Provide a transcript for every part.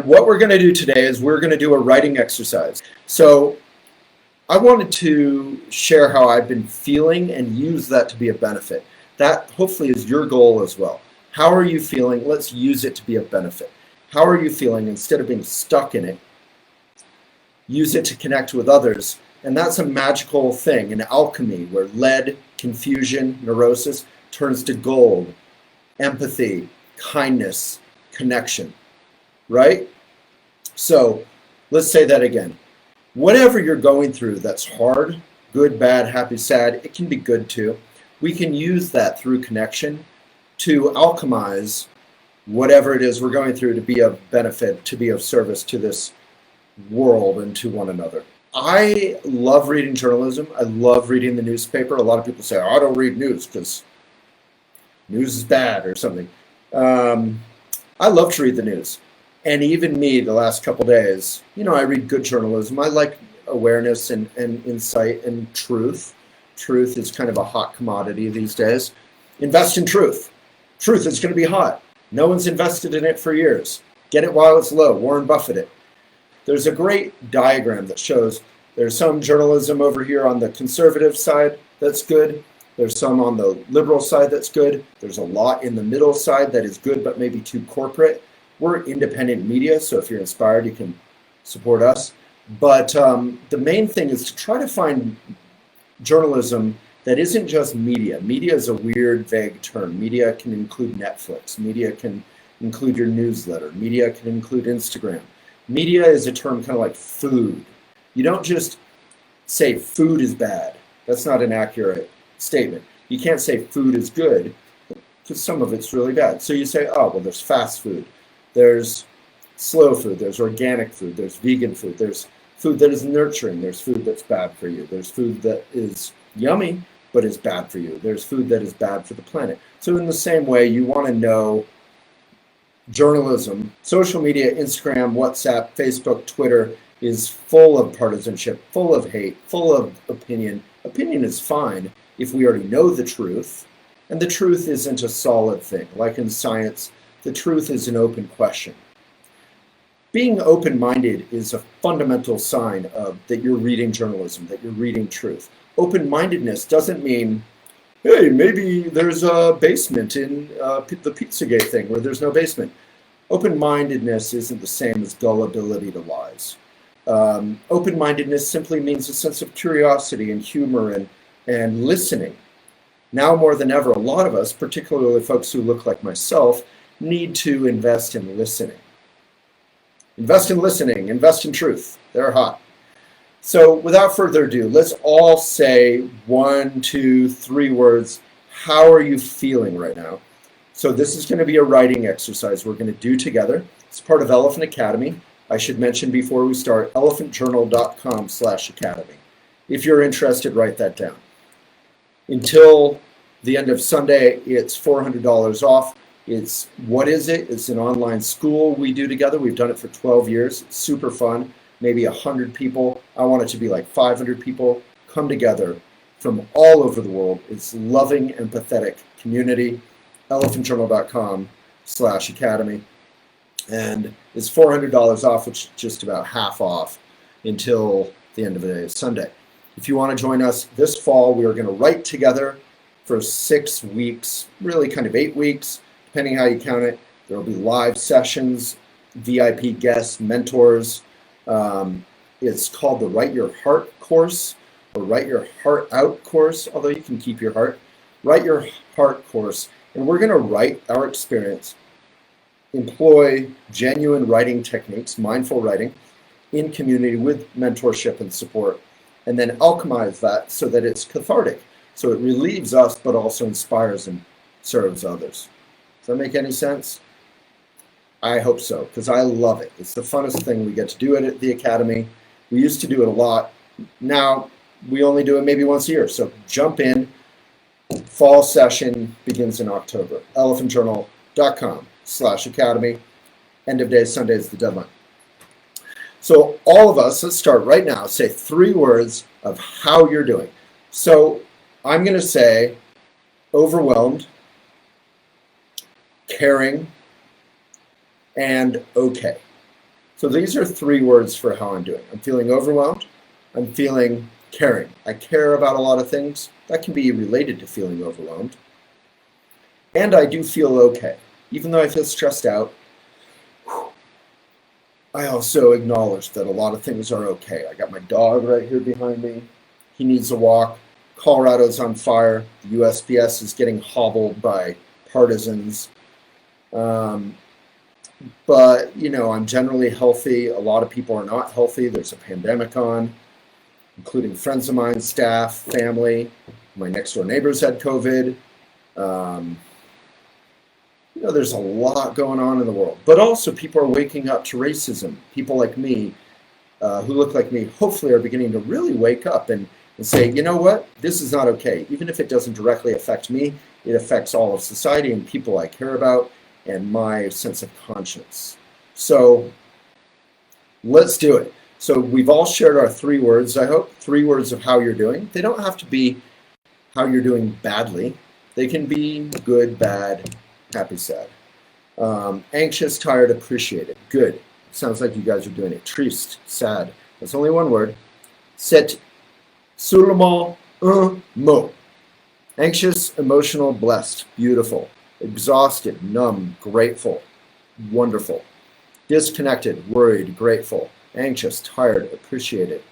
what we're going to do today is we're going to do a writing exercise. So I wanted to share how I've been feeling and use that to be a benefit. That hopefully is your goal as well. How are you feeling? Let's use it to be a benefit. How are you feeling? Instead of being stuck in it, use it to connect with others. And that's a magical thing, an alchemy, where lead, confusion, neurosis turns to gold, empathy, kindness, connection, right? So let's say that again. Whatever you're going through that's hard, good, bad, happy, sad, it can be good too. We can use that through connection to alchemize whatever it is we're going through to be of benefit, to be of service to this world and to one another. I love reading journalism. I love reading the newspaper. A lot of people say, oh, I don't read news because news is bad or something. I love to read the news. And even me, the last couple days, I read good journalism. I like awareness and insight and truth. Truth is kind of a hot commodity these days. Invest in truth. Truth is going to be hot. No one's invested in it for years. Get it while it's low. Warren Buffett it. There's a great diagram that shows there's some journalism over here on the conservative side that's good. There's some on the liberal side that's good. There's a lot in the middle side that is good but maybe too corporate. We're independent media, so if you're inspired, you can support us. But the main thing is to try to find journalism that isn't just media. Media is a weird, vague term. Media can include Netflix. Media can include your newsletter. Media can include Instagram. Media is a term kind of like food. You don't just say food is bad. That's not an accurate statement. You can't say food is good because some of it's really bad. So you say, oh, well, there's fast food. There's slow food. There's organic food. There's vegan food. There's food that is nurturing. There's food that's bad for you. There's food that is yummy but is bad for you. There's food that is bad for the planet. So in the same way, you want to know journalism, social media, Instagram, WhatsApp, Facebook, Twitter is full of partisanship, full of hate, full of opinion. Opinion is fine if we already know the truth, and the truth isn't a solid thing. Like in science, the truth is an open question. Being open-minded is a fundamental sign of that you're reading journalism, that you're reading truth. Open-mindedness doesn't mean, hey, maybe there's a basement in the Pizzagate thing where there's no basement. Open-mindedness isn't the same as gullibility to lies. Open-mindedness simply means a sense of curiosity and humor and listening. Now more than ever, a lot of us, particularly folks who look like myself, need to invest in listening. Invest in listening, invest in truth. They're hot. So without further ado, let's all say 1, 2, 3 words. How are you feeling right now? So this is going to be a writing exercise we're going to do together. It's part of Elephant Academy. I should mention before we start, elephantjournal.com/academy. If you're interested, write that down. Until the end of Sunday, it's $400 off. What is it? It's an online school we do together. We've done it for 12 years. It's super fun. Maybe 100 people. I want it to be like 500 people come together from all over the world. It's loving, empathetic community. elephantjournal.com/academy. And it's $400 off, which is just about half off until the end of the day, Sunday. If you want to join us this fall, we are going to write together for 6 weeks, really kind of 8 weeks, depending how you count it. There will be live sessions, VIP guests, mentors. It's called the Write Your Heart course or Write Your Heart Out course, although you can keep your heart. Write Your Heart course. And we're going to write our experience, employ genuine writing techniques, mindful writing, in community with mentorship and support, and then alchemize that so that it's cathartic. So it relieves us, but also inspires and serves others. Does that make any sense? I hope so, because I love it. It's the funnest thing we get to do it at the Academy. We used to do it a lot. Now we only do it maybe once a year. So jump in. Fall session begins in October. elephantjournal.com/academy. End of day Sunday is the deadline. So all of us, let's start right now. Say 3 words of how you're doing. So I'm going to say overwhelmed, caring, and okay. So these are 3 words for how I'm doing. I'm feeling overwhelmed. I'm feeling caring. I care about a lot of things. That can be related to feeling overwhelmed. And I do feel okay. Even though I feel stressed out, I also acknowledge that a lot of things are okay. I got my dog right here behind me. He needs a walk. Colorado's on fire. The USPS is getting hobbled by partisans. But, you know, I'm generally healthy. A lot of people are not healthy. There's a pandemic on, including friends of mine, staff, family. My next door neighbors had COVID. You know, there's a lot going on in the world. But also people are waking up to racism. People like me, who look like me, hopefully are beginning to really wake up and say, you know what, this is not okay. Even if it doesn't directly affect me, it affects all of society and people I care about and my sense of conscience. So let's do it. So we've all shared our 3 words, I hope, 3 words of how you're doing. They don't have to be how you're doing badly. They can be good, bad, happy, sad. Anxious, tired, appreciated. Good. Sounds like you guys are doing it. Triste, sad. That's only 1 word. C'est seulement un mot. Anxious, emotional, blessed. Beautiful. Exhausted, numb, grateful. Wonderful. Disconnected, worried, grateful. Anxious, tired, appreciated.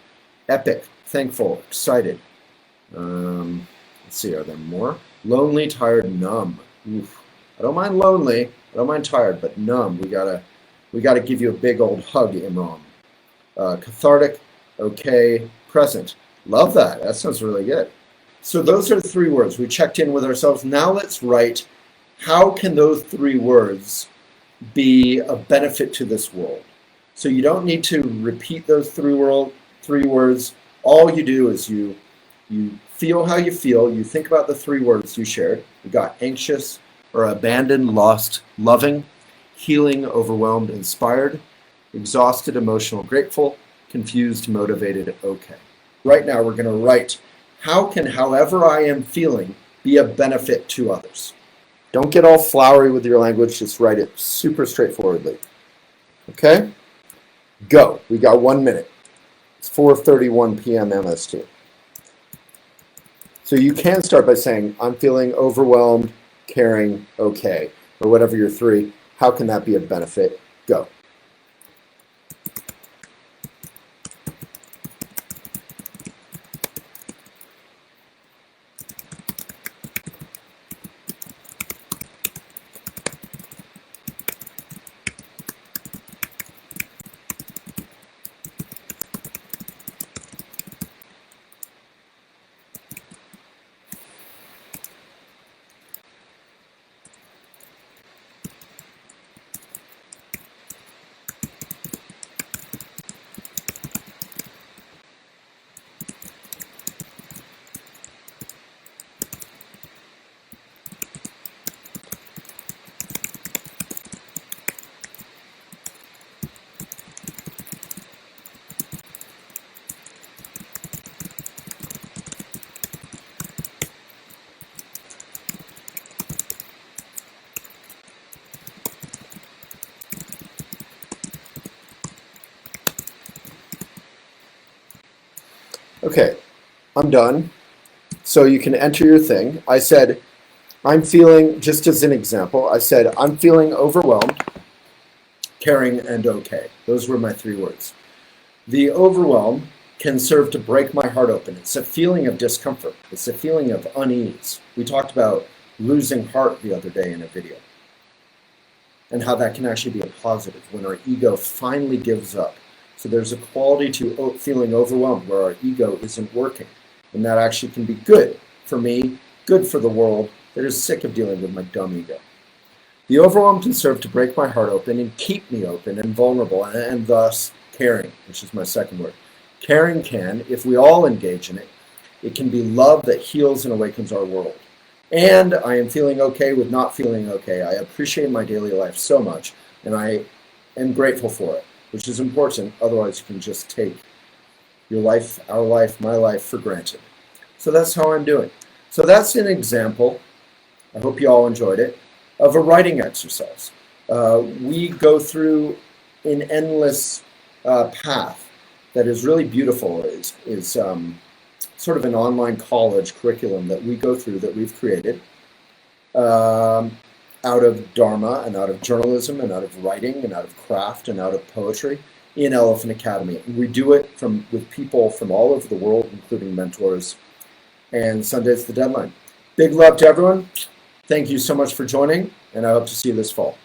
Epic, thankful, excited. Let's see, are there more? Lonely, tired, numb. Oof. I don't mind lonely, I don't mind tired, but numb, we gotta give you a big old hug, Imran. Cathartic, okay, present. Love that. That sounds really good. So those are the 3 words. We checked in with ourselves. Now let's write, how can those 3 words be a benefit to this world? So you don't need to repeat those 3 words. All you do is you feel how you feel. You think about the 3 words you shared. You got anxious or abandoned, lost, loving, healing, overwhelmed, inspired, exhausted, emotional, grateful, confused, motivated, okay. Right now we're going to write, how can however I am feeling be a benefit to others? Don't get all flowery with your language, just write it super straightforwardly. Okay? Go. We got 1 minute. It's 4:31 p.m. MST. So you can start by saying, I'm feeling overwhelmed, caring, okay, or whatever your 3. How can that be a benefit? Go. Okay, I'm done. So you can enter your thing. I said, I'm feeling, just as an example, I said, I'm feeling overwhelmed, caring, and okay. Those were my 3 words. The overwhelm can serve to break my heart open. It's a feeling of discomfort. It's a feeling of unease. We talked about losing heart the other day in a video, and how that can actually be a positive when our ego finally gives up. So there's a quality to feeling overwhelmed where our ego isn't working. And that actually can be good for me, good for the world that is sick of dealing with my dumb ego. The overwhelm can serve to break my heart open and keep me open and vulnerable, and thus caring, which is my 2nd word. Caring can, if we all engage in it, it can be love that heals and awakens our world. And I am feeling okay with not feeling okay. I appreciate my daily life so much, and I am grateful for it, which is important. Otherwise, you can just take your life, our life, my life for granted. So that's how I'm doing. So that's an example, I hope you all enjoyed it, of a writing exercise. We go through in endless path that is really beautiful is sort of an online college curriculum that we go through that we've created out of Dharma and out of journalism and out of writing and out of craft and out of poetry in Elephant Academy. And we do it with people from all over the world, including mentors. And Sunday's the deadline. Big love to everyone. Thank you so much for joining, and I hope to see you this fall.